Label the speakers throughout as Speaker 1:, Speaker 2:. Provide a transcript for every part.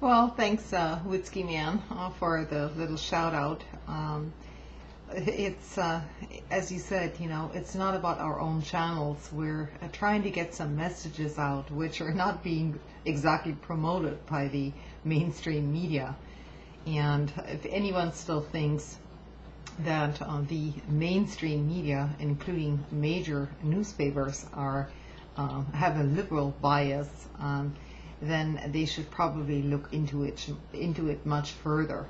Speaker 1: Well, thanks, Whiskey Man, for the little shout out. It's, as you said, it's not about our own channels. We're trying to get some messages out which are not being exactly promoted by the mainstream media. And if anyone still thinks that the mainstream media, including major newspapers, have a liberal bias, then they should probably look into it much further.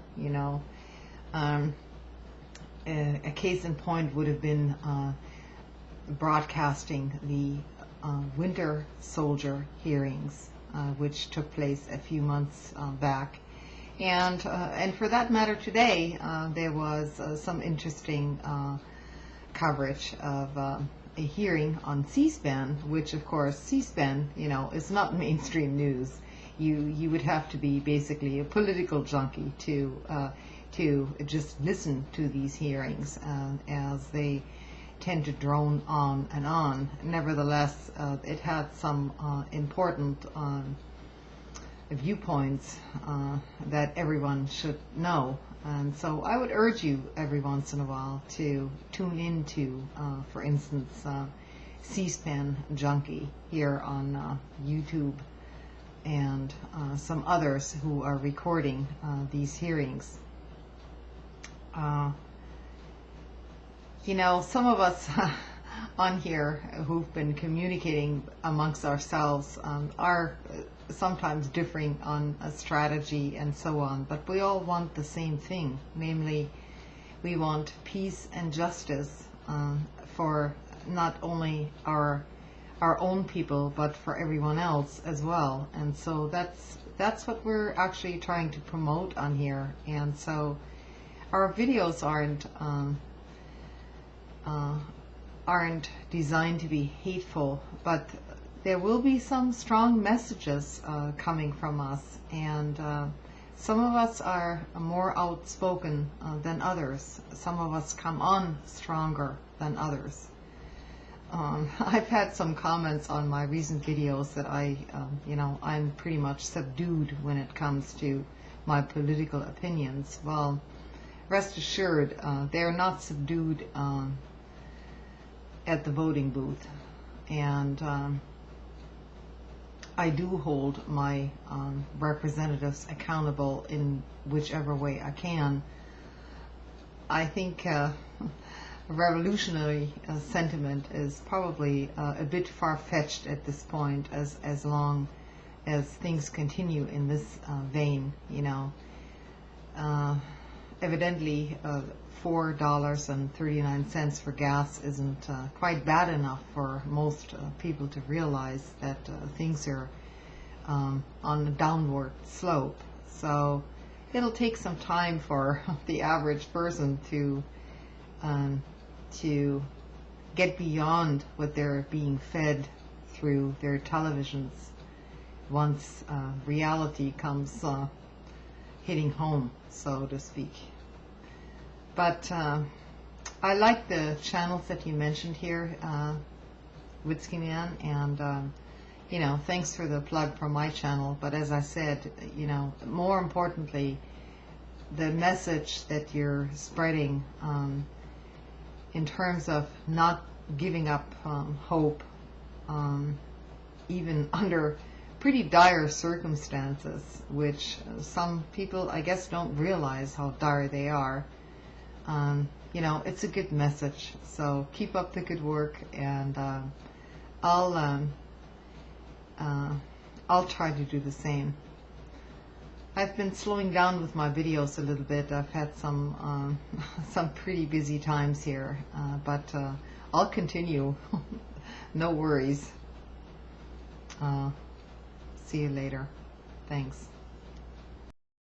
Speaker 1: A case in point would have been broadcasting the Winter Soldier hearings, which took place a few months back. And for that matter, today there was some interesting coverage of a hearing on C-SPAN, which of course C-SPAN, is not mainstream news. You would have to be basically a political junkie to just listen to these hearings, as they tend to drone on and on. Nevertheless, it had some important viewpoints that everyone should know. And so I would urge you every once in a while to tune into, for instance, C-SPAN Junkie here on YouTube, and some others who are recording these hearings. Some of us on here who've been communicating amongst ourselves are sometimes differing on a strategy and so on, but we all want the same thing, namely we want peace and justice for not only our own people but for everyone else as well. And so that's what we're actually trying to promote on here. And so our videos aren't designed to be hateful, but there will be some strong messages coming from us, and some of us are more outspoken than others. Some of us come on stronger than others. I've had some comments on my recent videos that I'm pretty much subdued when it comes to my political opinions. Well, rest assured, they're not subdued at the voting booth. And I do hold my representatives accountable in whichever way I can. I think revolutionary sentiment is probably a bit far-fetched at this point, as long as things continue in this vein. Evidently, $4.39 for gas isn't quite bad enough for most people to realize that things are on a downward slope. So it'll take some time for the average person to get beyond what they're being fed through their televisions once reality comes hitting home, so to speak. But I like the channels that you mentioned here, Whiskey Man, and thanks for the plug for my channel. But as I said, more importantly, the message that you're spreading in terms of not giving up hope, even under pretty dire circumstances, which some people, I guess, don't realize how dire they are. It's a good message. So keep up the good work, and I'll try to do the same. I've been slowing down with my videos a little bit. I've had some pretty busy times here, but I'll continue. No worries. See you later. Thanks.